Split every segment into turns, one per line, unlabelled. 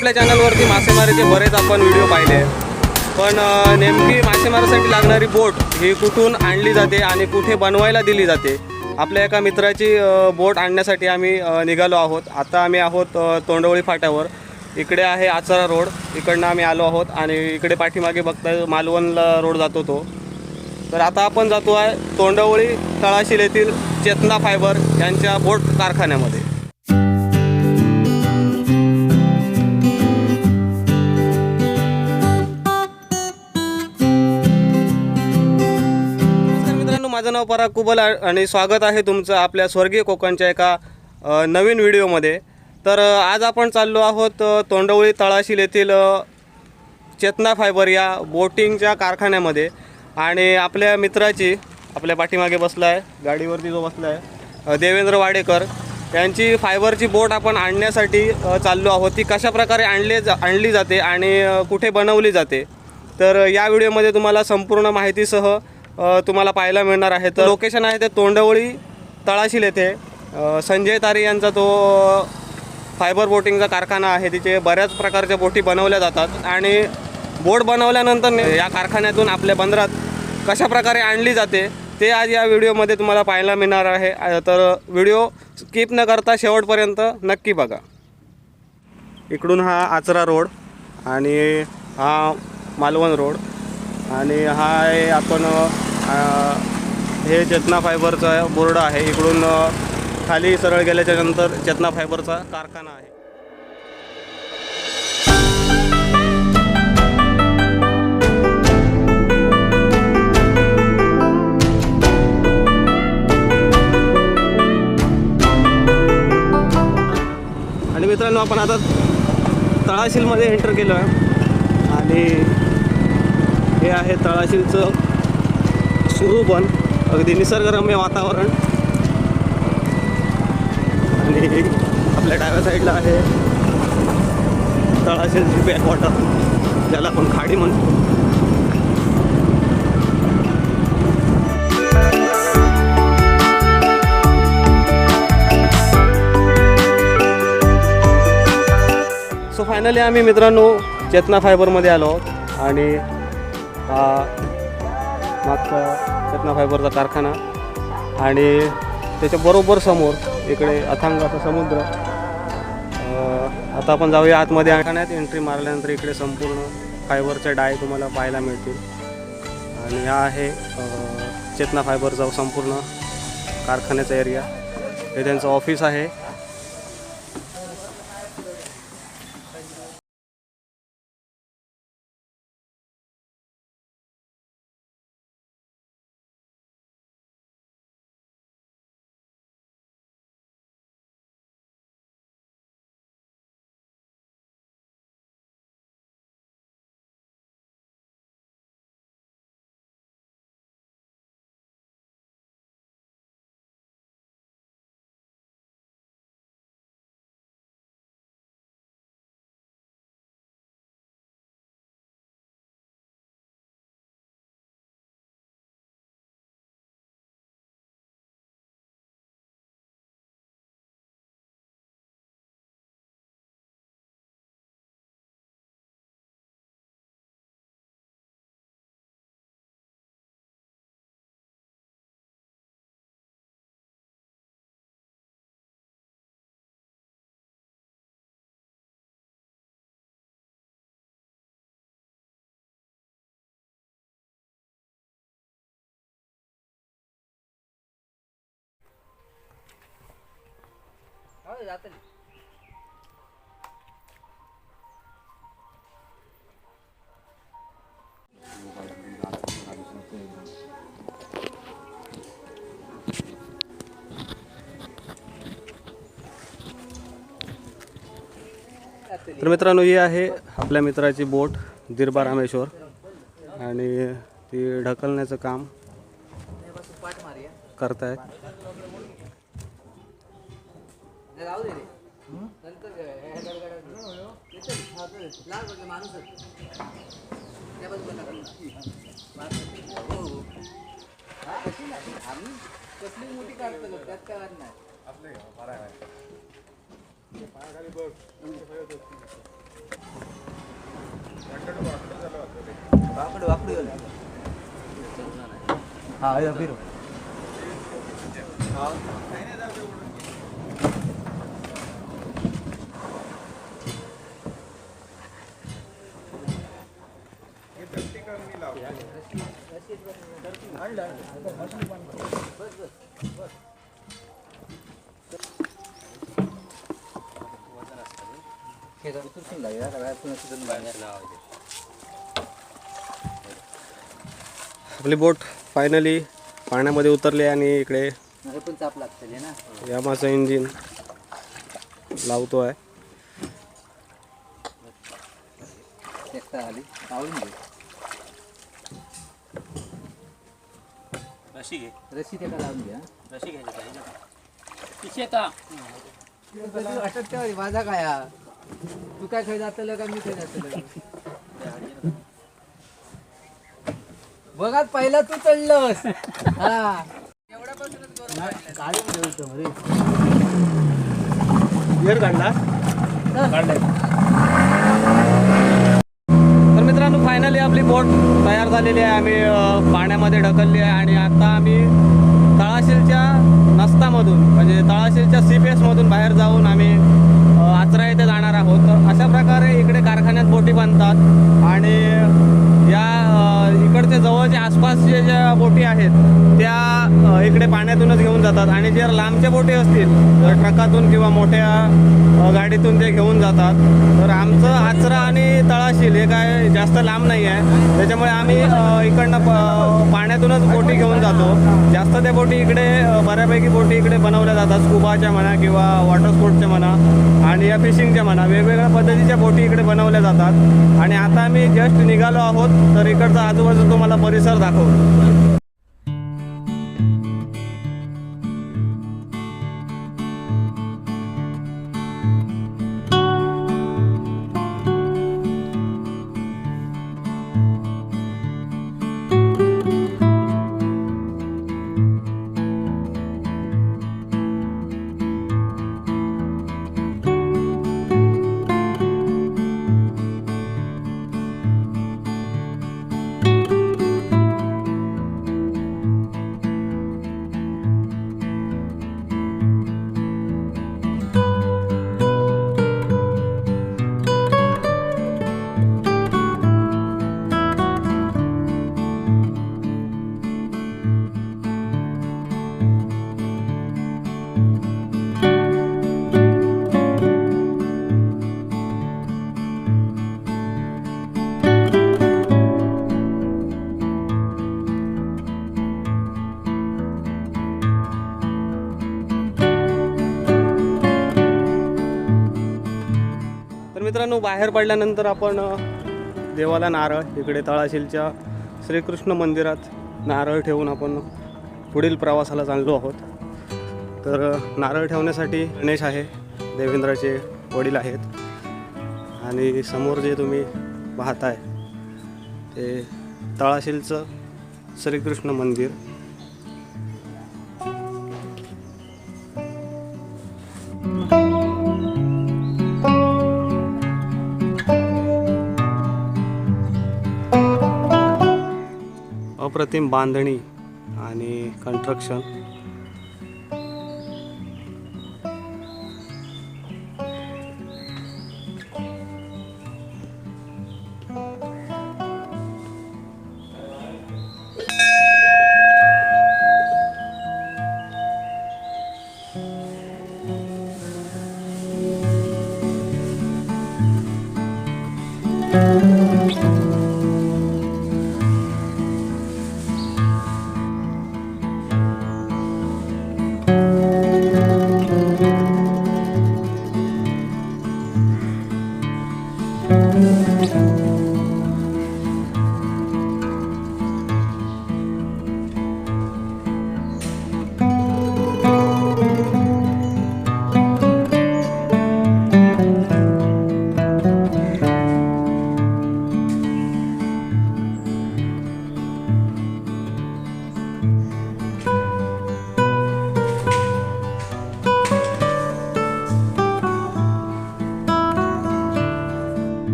आपल्या चॅनलवरती मासेमारीचे बरेच आपण व्हिडिओ पाहिले, पण नेमकी मासेमारीसाठी लागणारी बोट ही कुठून आणली जाते आणि कुठे बनवायला दिली जाते, आपल्या एका मित्राची बोट आणण्यासाठी आम्ही निघालो आहोत। आता आम्ही आहोत तोंडवळी फाट्यावर। इकडे आहे आचरा रोड, इकडनं आम्ही आलो आहोत आणि इकडे पाठीमागे बघताय मालवणला रोड जातो तो। तर आता आपण जातो आहे तोंडवळी तळाशील येथील चेतना फायबर यांच्या बोट कारखान्यामध्ये। नमस्कार मित्रांनो, माझं नाव पराग कुबल आणि स्वागत आहे तुमचं आपल्या स्वर्गीय कोकणच्या एका नवीन व्हिडिओमध्ये। तर आज आपण चाललो आहोत तोंडवळी तळाशील येथील चेतना फायबर या बोटिंगच्या कारखान्यामध्ये आणि आपल्या मित्राची आपल्या पाठीमागे बसला आहे, गाडीवरती जो बसला आहे देवेंद्र वाडेकर यांची फायबरची बोट आपण आणण्यासाठी चाललो आहोत। ती कशा प्रकारे आणली जाते आणि कुठे बनवली जाते, तर या व्हिडिओमध्ये तुम्हाला संपूर्ण माहितीसह तुम्हाला पाहायला मिळणार आहे। तर लोकेशन आहे ते तोंडवळी तळाशील येथे संजय तारी यांचा तो फायबर बोटिंगचा कारखाना आहे। तिथे बऱ्याच प्रकारच्या बोटी बनवल्या जातात आणि बोट बनवल्यानंतर या कारखान्यातून आपल्या बंदरात कशा प्रकारे आणली जाते ते आज या व्हिडिओमध्ये तुम्हाला पाहायला मिळणार आहे। तर व्हिडिओ स्किप न करता शेवटपर्यंत नक्की बघा। इकडून हा आचरा रोड आणि हा मालवण रोड आणि हा आहे आपण हे चेतना फायबरचा बोर्ड आहे। इकडून खाली सरळ गेल्याच्या नंतर चेतना फायबरचा कारखाना आहे। आणि मित्रांनो, आपण आता तळाशीलमध्ये एंटर केलो आहे आणि हे आहे तळाशीलचं सुरूबन, अगदी निसर्गरम्य वातावरण। आणि आपल्या डाव्या साईडला आहे तळाशीलची बॅकवॉटर, ज्याला आपण खाडी म्हणतो। सो फायनली आम्ही मित्रांनो चेतना फायबरमध्ये आलो आहोत आणि हा मागचा चेतना फायबरचा कारखाना आणि त्याच्या बरोबर समोर इकडे अथांग असा समुद्र। आता आपण जाऊया आतमध्ये। कारखान्यात एंट्री मारल्यानंतर इकडे संपूर्ण फायबरचे डाय तुम्हाला पाहायला मिळतील आणि हा आहे चेतना फायबरचा संपूर्ण कारखान्याचा एरिया। हे त्यांचं ऑफिस आहे। तर मित्रांनो, ही आहे आपल्या मित्राची बोट दिरबा रामेश्वर आणि ती ढकलण्याचं काम करतायत। आपली बोट फायनली पाण्यामध्ये उतरली आणि इकडे
पण चाप लागते ना
यामाचं इंजिन लावतो आहे.
आली पावून घे रशी त्याला लावून घ्या. वाटत माझा काय तू काय खाय जातलं का मी खाय जातलं बघा पहिला तू चढलंस. हा काढून ठेवतो रे
तर मित्रांनो फायनली आपली बोट तयार झालेली आहे. आम्ही पाण्यामध्ये ढकलली आहे आणि आता आम्ही तळाशीलच्या नस्तामधून म्हणजे तळाशीलच्या सीपेसमधून बाहेर जाऊन आम्ही आचरा येथे जाणार आहोत. तर अशा प्रकारे इकडे कारखान्यात बोटी बांधतात आणि या इकडचे जवळचे आसपासचे ज्या बोटी आहेत त्या इकडे पाण्यातूनच घेऊन जातात आणि जर लांबच्या बोटी असतील ट्रकातून किंवा मोठ्या गाडीतून ते घेऊन जातात. तर आमचं आचरा आणि तळाशील हे काय जास्त लांब नाही आहे, त्याच्यामुळे आम्ही इकडनं पाण्यातूनच बोटी घेऊन जातो. जास्त त्या बोटी इकडे बऱ्यापैकी बोटी इकडे बनवल्या जातात, स्कुबाच्या म्हणा किंवा वॉटर स्पोर्टच्या म्हणा आणि या फिशिंगच्या म्हणा वेगवेगळ्या पद्धतीच्या बोटी इकडे बनवल्या जातात. आणि आता आम्ही जस्ट निघालो आहोत तर इकडचा आजूबाजू तुम्हाला परिसर दाखवतो. मित्रांनो बाहेर पडल्यानंतर आपण देवाला नारळ इकडे तळाशीलच्या श्रीकृष्ण मंदिरात नारळ ठेवून आपण पुढील प्रवासाला चाललो आहोत. तर नारळ ठेवण्यासाठी गणेश आहे, देवेंद्राचे वडील आहेत आणि समोर जे तुम्ही पाहताय ते तळाशीलचं श्रीकृष्ण मंदिर. अप्रतिम बांधणी आणि कंस्ट्रक्शन.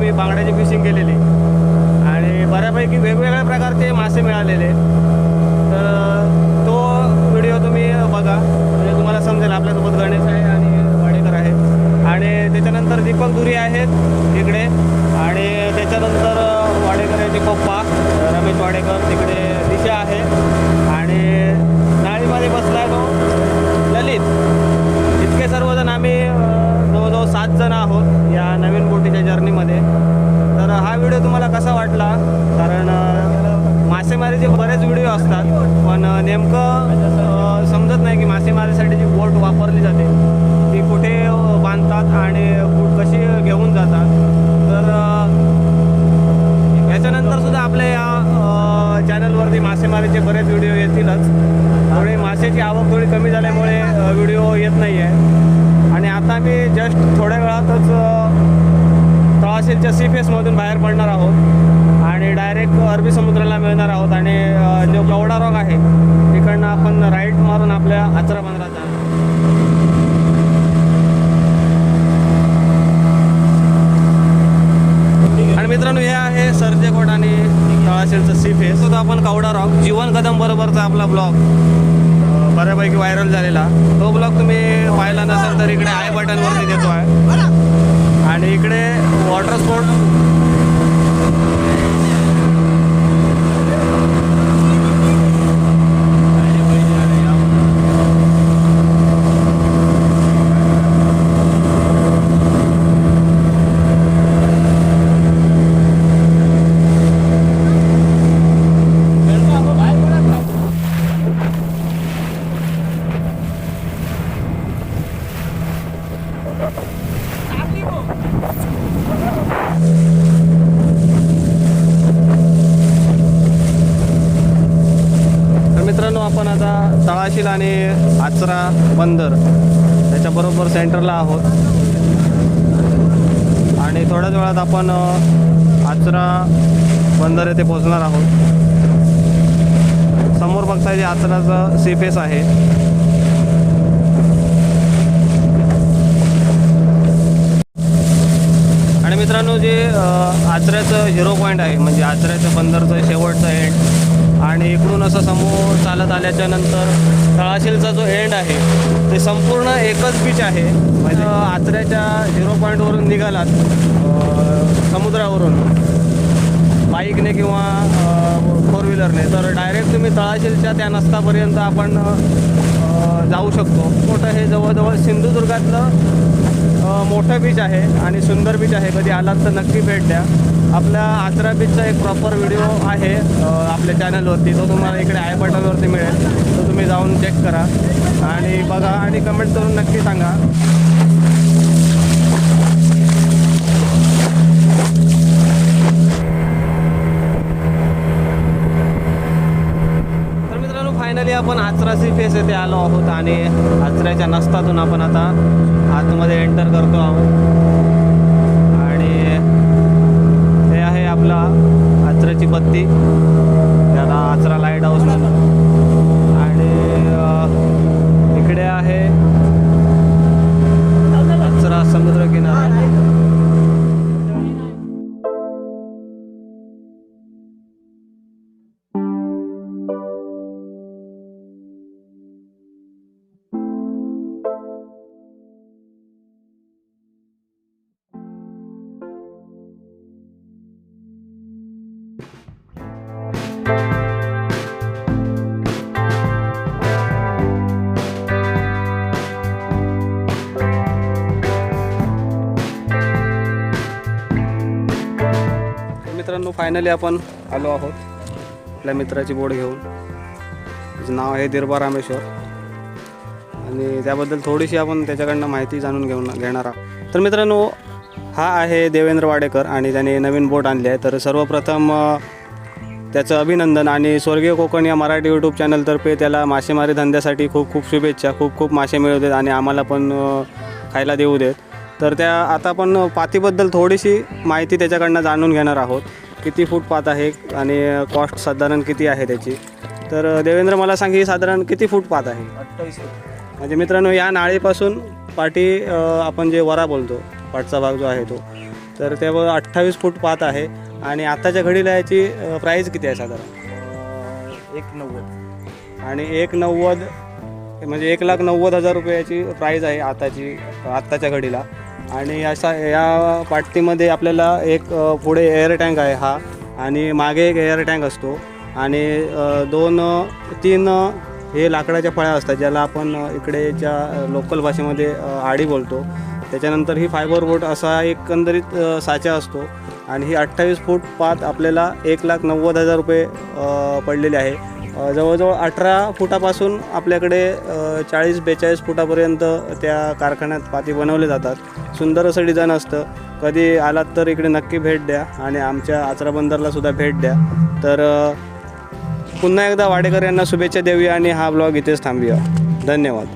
आम्ही बांगड्याची फिशिंग केलेली आणि बऱ्यापैकी वेगवेगळ्या प्रकारचे मासे मिळालेले. तर तो व्हिडिओ तुम्ही बघा, म्हणजे तुम्हाला समजेल. आपल्यासोबत गणेश आहे आणि वाडेकर आहेत आणि त्याच्यानंतर दीपक दुरी आहेत इकडे आणि त्याच्यानंतर वाडेकर यांचे पप्पा रमेश वाडेकर, तिकडे दिशा आहे आणि नाळीमध्ये बसला आहे तो ललित. इतके सर्वजण आम्ही जवळजवळ 7 जण आहोत या नवीन बोटीच्या जर्नीमध्ये. तर हा व्हिडिओ तुम्हाला कसा वाटला, कारण मासेमारीचे बरेच व्हिडिओ असतात पण नेमकं समजत नाही की मासेमारीसाठी जी बोट वापरली जाते ती कुठे बांधतात आणि कशी घेऊन जातात. तर याच्यानंतर सुद्धा आपल्या या चॅनलवरती मासेमारीचे बरेच व्हिडिओ येतीलच. थोडी मासेची आवक थोडी कमी झाल्यामुळे व्हिडिओ येत नाही आहे आणि आता मी जस्ट थोड्या वेळातच तळाशीलच्या सी फेसमधून बाहेर पडणार आहोत आणि डायरेक्ट अरबी समुद्राला मिळणार आहोत आणि जो कवडा रॉक आहे तिकडनं आपण राईट मारून आपल्या आचरा बंदरात जाणार. आणि मित्रांनो, हे आहे सरजेकोट आणि तळाशीलचं सी फेस. तो आपण कवडा रॉक जीवन कदम बरोबरचा आपला ब्लॉग बऱ्यापैकी व्हायरल झालेला, तो ब्लॉग तुम्ही पाहिला नसेल तर इकडे आय बटनवरती देतो आहे. आणि इकडे वॉटर स्पोर्ट आपण आता तळाशील आणि आचरा बंदर त्याच्याबरोबर सेंटरला आहोत आणि थोड्याच वेळात आपण आचरा बंदर येथे पोहोचणार आहोत. समोर बघताय जे आचराचं सी फेस आहे. आणि मित्रांनो, जे आचऱ्याचं 0 पॉईंट आहे म्हणजे आचऱ्याचं बंदरचं शेवटचं एंड आणि इकडून असं समोर चालत आल्याच्या नंतर तळाशीलचा जो एंड आहे ते संपूर्ण एकच बीच आहे. म्हणजे आचऱ्याच्या 0 पॉईंटवरून निघालात समुद्रावरून बाईकने किंवा 4 व्हीलरने तर डायरेक्ट तुम्ही तळाशीलच्या त्या नसतापर्यंत आपण जाऊ शकतो. मोठं हे जवळजवळ सिंधुदुर्गातलं मोठं बीच आहे आणि सुंदर बीच आहे. कधी आलात तर नक्की भेट द्या. आपल्या आचरा बीचचा एक प्रॉपर व्हिडिओ आहे आपल्या चॅनलवरती, तो तुम्हाला इकडे आय बटनवरती मिळेल. तो तुम्ही जाऊन चेक करा आणि बघा आणि कमेंट करून नक्की सांगा. तर मित्रांनो, फायनली आपण आचरा सी फेस येथे आलो आहोत आणि आचऱ्याच्या नसतातून आपण आता आतमध्ये एंटर करतो आहोत. आपला आचऱ्याची बत्ती, त्याला आचरा लाईट हाऊस म्हणून. आणि इकडे आहे आचरा समुद्र किनारा. मित्रांनो, फायनली आपण आलो आहोत आपल्या मित्राची बोट घेऊन. त्याचं नाव आहे दिरबा रामेश्वर आणि त्याबद्दल थोडीशी आपण त्याच्याकडनं माहिती जाणून घेणार आहोत. तर मित्रांनो, हा आहे देवेंद्र वाडेकर आणि त्याने नवीन बोट आणली आहे. तर सर्वप्रथम त्याचं अभिनंदन आणि स्वर्गीय कोकण या मराठी यूट्यूब चॅनलतर्फे त्याला मासेमारी धंद्यासाठी खूप खूप शुभेच्छा. खूप खूप मासे मिळू देत आणि आम्हाला पण खायला देऊ देत. तर त्या आता आपण पातीबद्दल थोडीशी माहिती त्याच्याकडनं जाणून घेणार आहोत. किती फूट पात आहे आणि कॉस्ट साधारण किती आहे त्याची. तर देवेंद्र, मला सांग, ही साधारण किती फूट पात आहे?
28 फूट.
म्हणजे मित्रांनो, या नाळीपासून पाठी आपण जे वरा बोलतो, पाठचा भाग जो आहे तो तर त्यावर 28 फूट पात आहे आणि आताच्या घडीला याची प्राईस किती आहे साधारण?
190.
आणि 190 म्हणजे 1,90,000 रुपये याची प्राईज आहे आत्ताच्या घडीला. आणि असा या पाटतीमध्ये आपल्याला एक पुढे एअर टँक आहे हा, आणि मागे एक एअर टँक असतो, आणि 2-3 हे लाकडाच्या फळ्या असतात ज्याला आपण इकडेच्या लोकल भाषेमध्ये आडी बोलतो. त्याच्यानंतर ही फायबर बोट असा एकंदरीत साचा असतो, आणि ही 28 फूट पात आपल्याला 1,90,000 रुपये पडलेले आहे. जवळजवळ 18 फुटापासून आपल्याकडे 40-42 फुटापर्यंत त्या कारखान्यात पाती बनवले जातात. सुंदर असं डिझाईन असतं. कधी आलात तर इकडे नक्की भेट द्या आणि आमच्या आचरा बंदरलासुद्धा भेट द्या. तर पुन्हा एकदा वाडेकर यांना शुभेच्छा देऊया आणि हा ब्लॉग इथेच थांबूया. धन्यवाद.